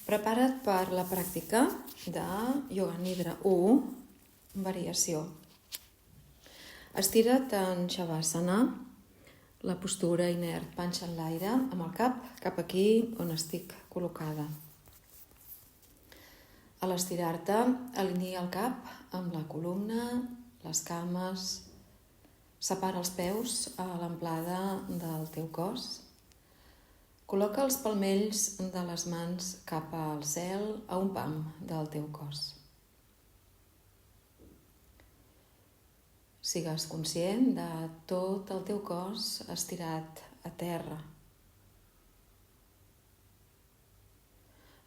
Prepara't per la pràctica de Yoga Nidra 1, variació. Estira't en Shavasana, la postura inert, panxa en l'aire, amb el cap aquí on estic col·locada. A l'estirar-te, alineia el cap amb la columna, les cames, separa els peus a l'amplada del teu cos. Col·loca els palmells de les mans cap al cel a un pam del teu cos. Sigues conscient de tot el teu cos estirat a terra.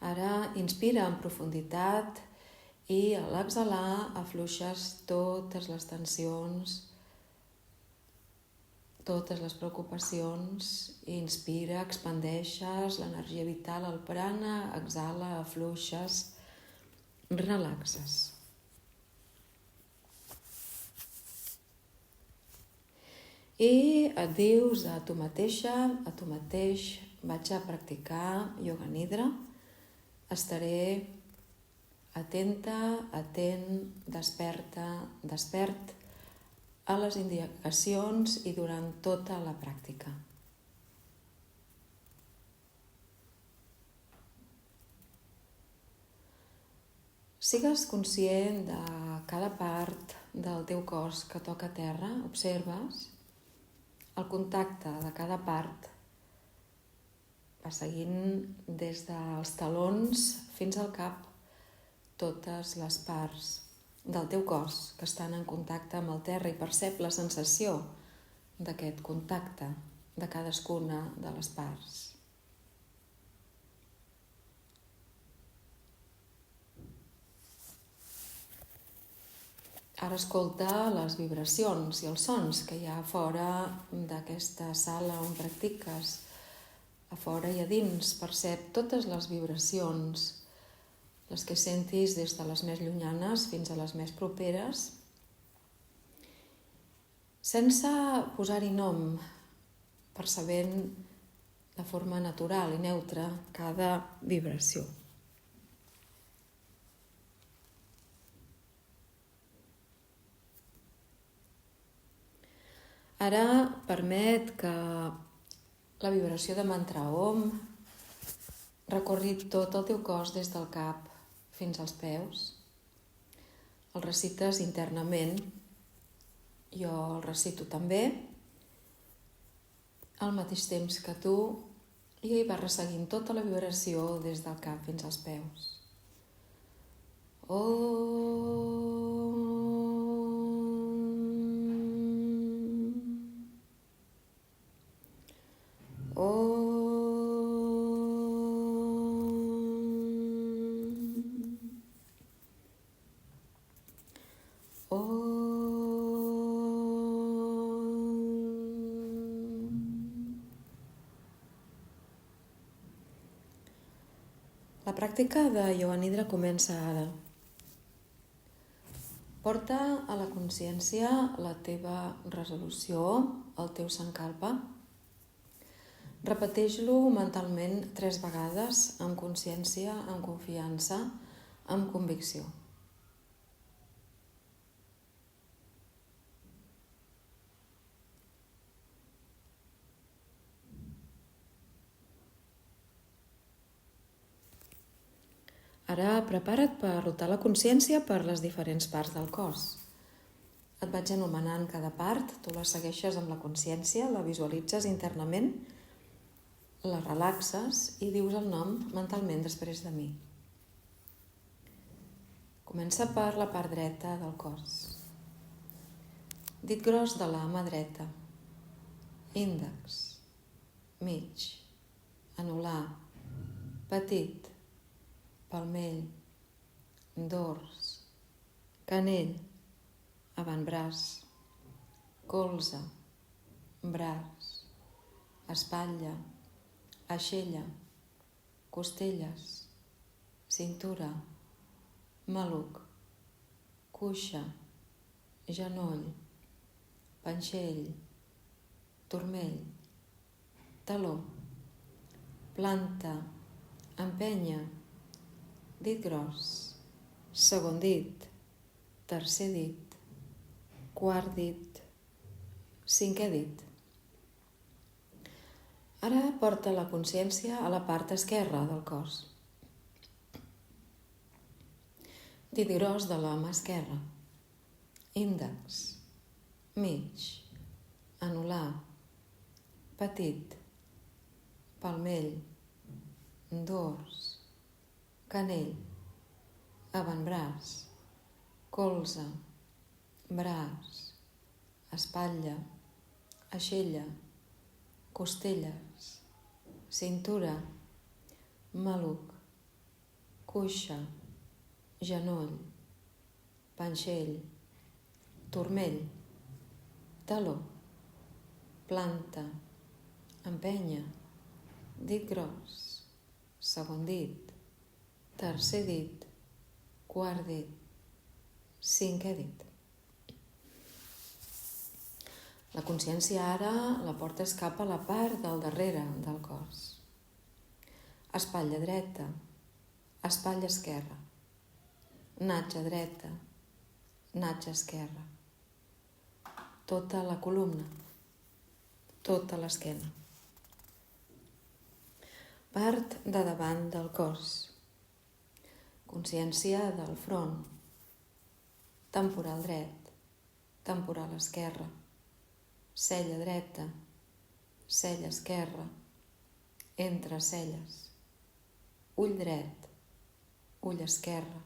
Ara inspira en profunditat i a l'exhalar afluixes totes les tensions, totes les preocupacions. Inspira, expandeixes l'energia vital al prana, exhala, afluixes, relaxes. I et dius a tu mateixa, a tu mateix, vaig a practicar Yoga Nidra, estaré atenta, atent, desperta, despert a les indicacions i durant tota la pràctica. Sigues conscient de cada part del teu cos que toca terra, observes el contacte de cada part, va seguint des dels talons fins al cap, totes les parts del teu cos que estan en contacte amb el terra i percep la sensació d'aquest contacte de cadascuna de les parts. Ara escolta les vibracions i els sons que hi ha a fora d'aquesta sala on practiques. A fora i a dins percep totes les vibracions, les que sentis des de les més llunyanes fins a les més properes, sense posar-hi nom, percebent de forma natural i neutra cada vibració. Ara permet que la vibració de mantra Om recorri tot el teu cos des del cap fins als peus. El recites internament, jo el recito també, al mateix temps que tu, i va resseguint tota la vibració des del cap fins als peus. La pràctica de Yoga Nidra comença ara. Porta a la consciència la teva resolució, el teu sankalpa. Repeteix-lo mentalment 3 vegades, amb consciència, amb confiança, amb convicció. Ara prepara't per rotar la consciència per les diferents parts del cos. Et vaig anomenant cada part, tu la segueixes amb la consciència, la visualitzes internament, la relaxes i dius el nom mentalment després de mi. Comença per la part dreta del cos. Dit gros de la mà dreta, índex, mig, anular, petit, palmell, dors, canell, avantbraç, colze, braç, espatlla, aixella, costelles, cintura, maluc, cuixa, genoll, panxell, turmell, taló, planta, empenya, dit gros, segon dit, tercer dit, quart dit, cinquè dit. Ara porta la consciència a la part esquerra del cos. Dit gros de la mà esquerra, índex, mig, anular, petit, palmell, dors, canell, avantbraç, colze, braç, espatlla, aixella, costelles, cintura, maluc, cuixa, genoll, panxell, turmell, taló, planta, empenya, dit gros, segon dit, tercer dit, quart dit, cinquè dit. La consciència ara la portes cap a la part del darrere del cos. Espatlla dreta, espatlla esquerra, natge dreta, natge esquerra. Tota la columna, tota l'esquena. Part de davant del cos. Consciència del front, temporal dret, temporal esquerra, cella dreta, cella esquerra, entre celles, ull dret, ull esquerre,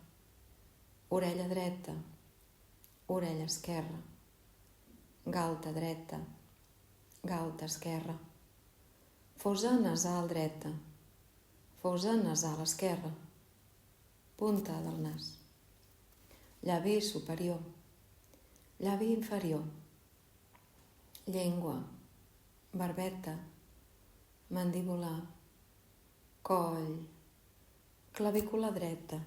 orella dreta, orella esquerra, galta dreta, galta esquerra, fosa nasal dreta, fosa nasal esquerra, punta del nas, llavi superior, llavi inferior, llengua, barbeta, mandíbula, coll, clavícula dreta,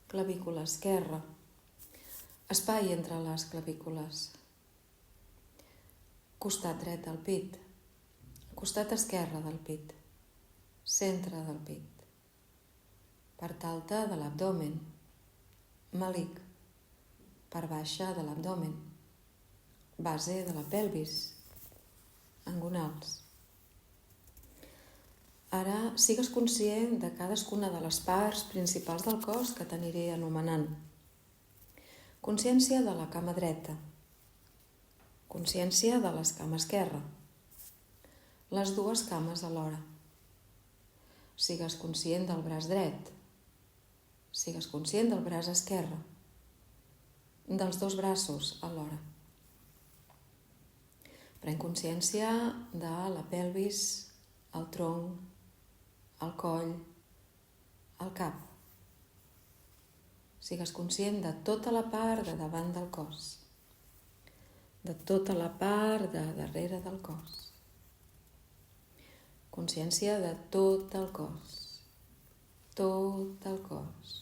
clavícula esquerra, espai entre les clavícules, costat dret del pit, costat esquerre del pit, centre del pit, part alta de l'abdomen, melic, part baixa de l'abdomen, base de la pelvis, angonals. Ara sigues conscient de cadascuna de les parts principals del cos que t'aniré anomenant. Consciència de la cama dreta, consciència de l'escama esquerra, les dues cames alhora. Sigues conscient del braç dret, sigues conscient del braç esquerre, dels dos braços alhora. Pren consciència de la pelvis, el tronc, el coll, el cap. Sigues conscient de tota la part de davant del cos, de tota la part de darrere del cos. Consciència de tot el cos, tot el cos,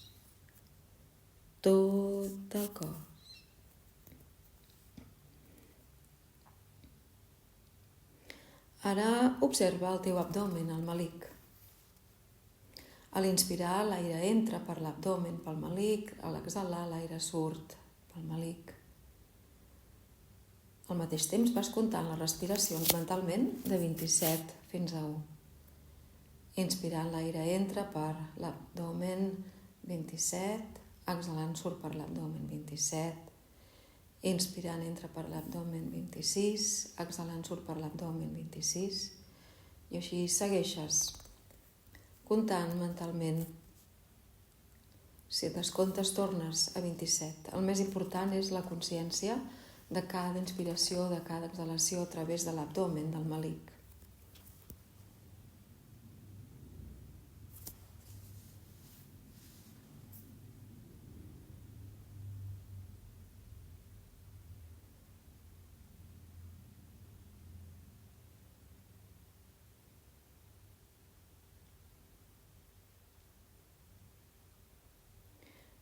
tot el cos. Ara observa el teu abdomen, el melic. A l'inspirar, l'aire entra per l'abdomen, pel melic, a l'exhalar, l'aire surt pel melic. Al mateix temps vas comptant les respiracions mentalment de 27 fins a 1. Inspirant, l'aire entra per l'abdomen 27, exhalant surt per l'abdomen 27, inspirant entra per l'abdomen 26, exhalant surt per l'abdomen 26, i així segueixes comptant mentalment. Si et descomptes tornes a 27. El més important és la consciència de cada inspiració, de cada exhalació a través de l'abdomen, del melic.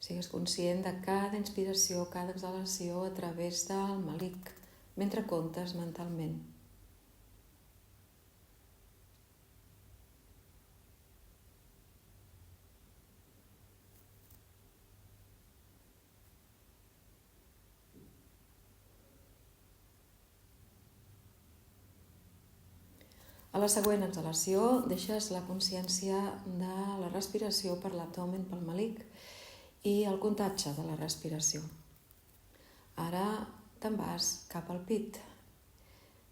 Sigues conscient de cada inspiració, cada exhalació a través del melic, mentre comptes mentalment. A la següent exhalació deixes la consciència de la respiració per l'abdomen, pel melic i el comptatge de la respiració. Ara te'n vas cap al pit.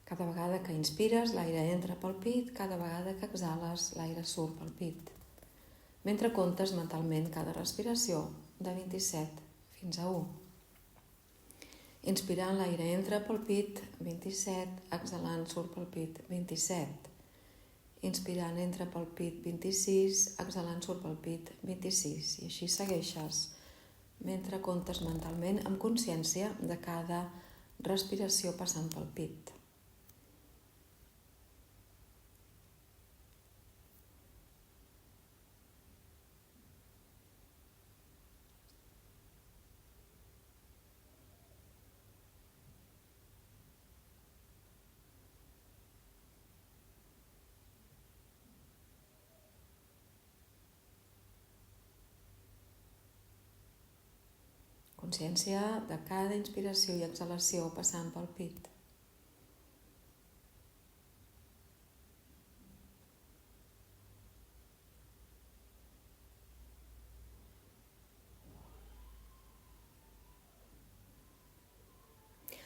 Cada vegada que inspires, l'aire entra pel pit, cada vegada que exhales, l'aire surt pel pit. Mentre comptes mentalment cada respiració de 27 fins a 1. Inspirant, l'aire entra pel pit, 27, exhalant, surt pel pit, 27. Inspirant, entra pel pit, 26, exhalant, surt pel pit, 26. I així segueixes mentre comptes mentalment amb consciència de cada respiració passant pel pit. Consciència de cada inspiració i exhalació passant pel pit.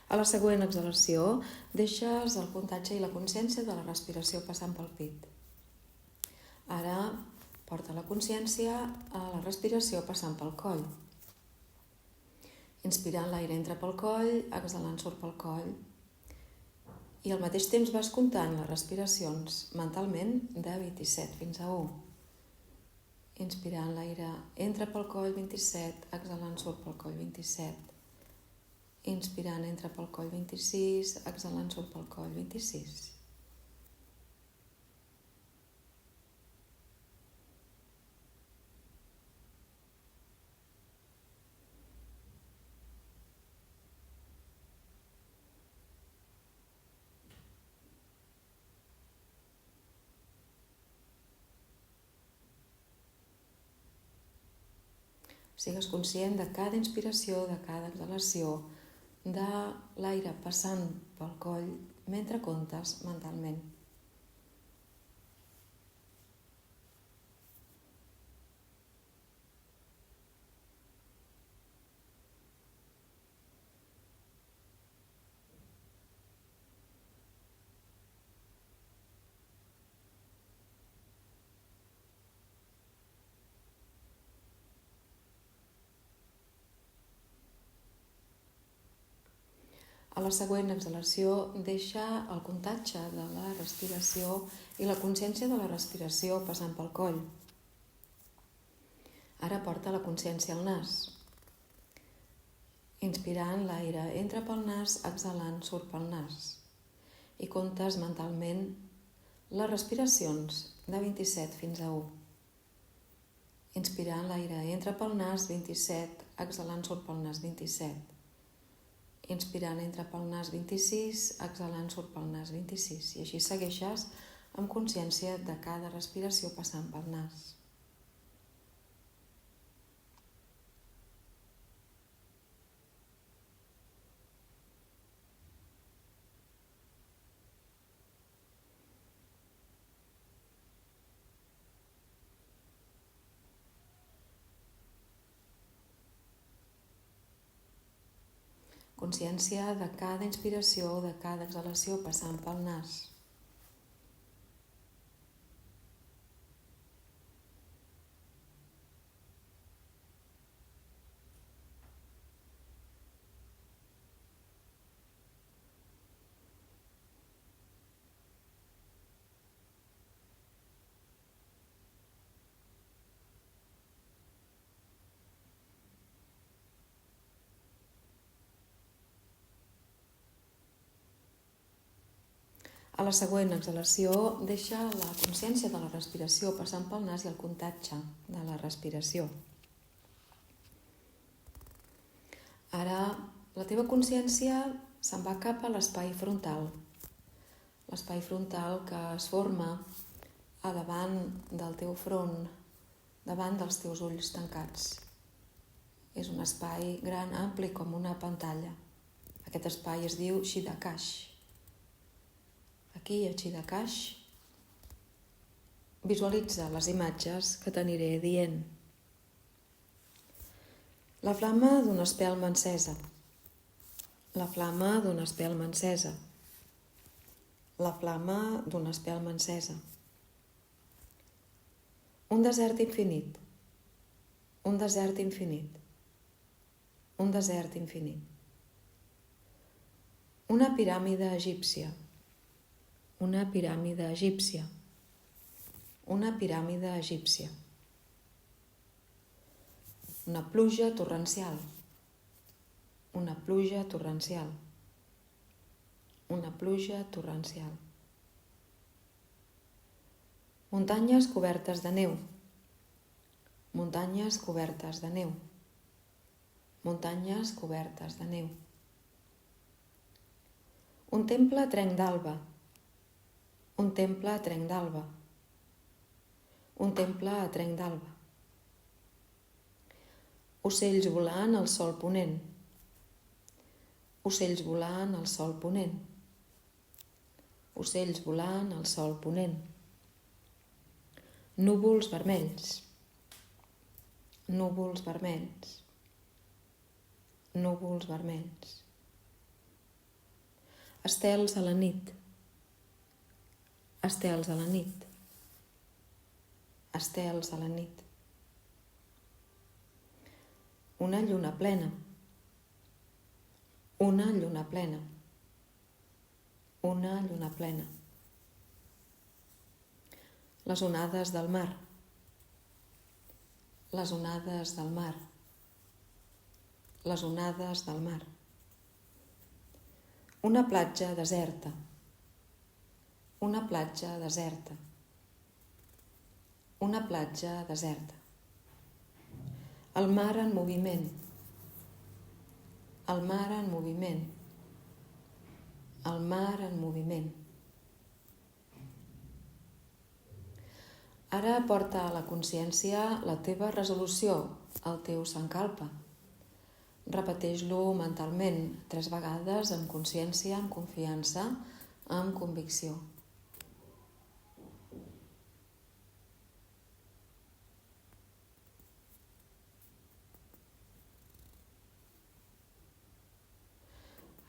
A la següent exhalació deixes el comptatge i la consciència de la respiració passant pel pit. Ara porta la consciència a la respiració passant pel coll. Inspirant, l'aire entra pel coll, exhalant, surt pel coll. I al mateix temps vas comptant les respiracions mentalment de 27 fins a 1. Inspirant, l'aire entra pel coll, 27, exhalant, surt pel coll, 27. Inspirant, entra pel coll, 26, exhalant, surt pel coll, 26. Sigues conscient de cada inspiració, de cada exhalació, de l'aire passant pel coll mentre comptes mentalment. A la següent exhalació deixa el comptatge de la respiració i la consciència de la respiració passant pel coll. Ara porta la consciència al nas. Inspirant, l'aire entra pel nas, exhalant, surt pel nas. I comptes mentalment les respiracions de 27 fins a 1. Inspirant, l'aire entra pel nas, 27, exhalant, surt pel nas, 27. Inspirant, entra pel nas, 26, exhalant, surt pel nas, 26. I així segueixes amb consciència de cada respiració passant pel nas. Consciència de cada inspiració, de cada exhalació passant pel nas. A la següent exhalació deixa la consciència de la respiració passant pel nas i el comptatge de la respiració. Ara la teva consciència se'n va cap a l'espai frontal. L'espai frontal que es forma a davant del teu front, davant dels teus ulls tancats. És un espai gran, ampli, com una pantalla. Aquest espai es diu Chiddakash. Aquí a Chiddakash Visualitza les imatges que t'aniré dient. La flama d'una espelma encesa. La flama d'una espelma encesa. La flama d'una espelma encesa. Un desert infinit. Un desert infinit. Un desert infinit. Una piràmide egípcia. Una piràmide egípcia. Una piràmide egípcia. Una pluja torrencial. Una pluja torrencial. Una pluja torrencial. Muntanyes cobertes de neu. Muntanyes cobertes de neu. Muntanyes cobertes de neu. Un temple trenc d'alba. Un temple trenc d'alba. Un temple a trenc d'alba. Ocells volant al sol ponent. Ocells volant al sol ponent. Ocells volant al sol ponent. Núvols vermells. Núvols vermells. Núvols vermells. Estels a la nit. Estels a la nit. Estels a la nit. Una lluna plena. Una lluna plena. Una lluna plena. Les onades del mar. Les onades del mar. Les onades del mar. Una platja deserta. Una platja deserta. Una platja deserta. El mar en moviment. El mar en moviment. El mar en moviment. Ara porta a la consciència la teva resolució, el teu sankalpa. Repeteix-lo mentalment 3 vegades amb consciència, amb confiança, amb convicció.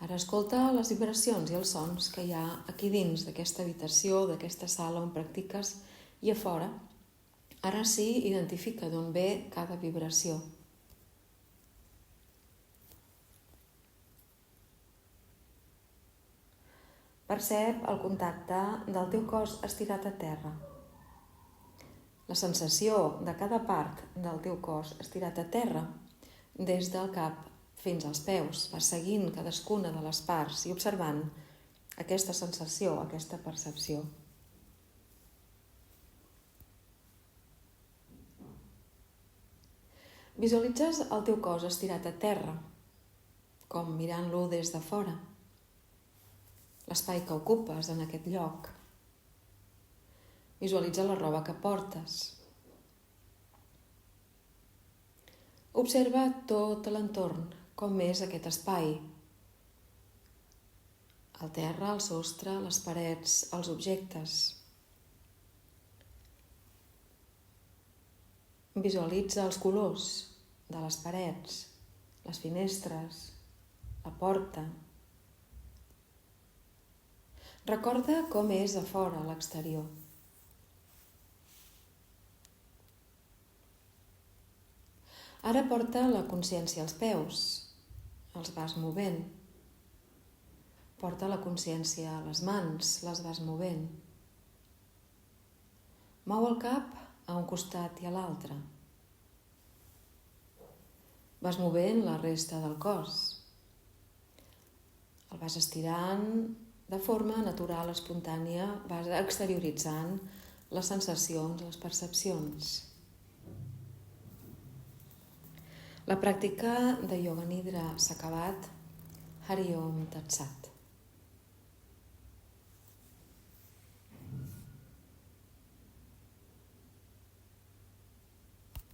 Ara escolta les vibracions i els sons que hi ha aquí dins d'aquesta habitació, d'aquesta sala on practiques i a fora. Ara sí, identifica d'on ve cada vibració. Percep el contacte del teu cos estirat a terra. La sensació de cada part del teu cos estirat a terra, des del cap fins als peus, vas seguint cadascuna de les parts i observant aquesta sensació, aquesta percepció. Visualitzes el teu cos estirat a terra, com mirant-lo des de fora. L'espai que ocupes en aquest lloc. Visualitza la roba que portes. Observa tot l'entorn, com és aquest espai. El terra, el sostre, les parets, els objectes. Visualitza els colors de les parets, les finestres, la porta. Recorda com és a fora, a l'exterior. Ara porta la consciència als peus, els vas movent. Porta la consciència a les mans, les vas movent. Mou el cap a un costat i a l'altre. Vas movent la resta del cos. El vas estirant de forma natural, espontània, vas exterioritzant les sensacions, les percepcions. La pràctica de Yoga Nidra s'ha acabat. Hari Om Tat Sat.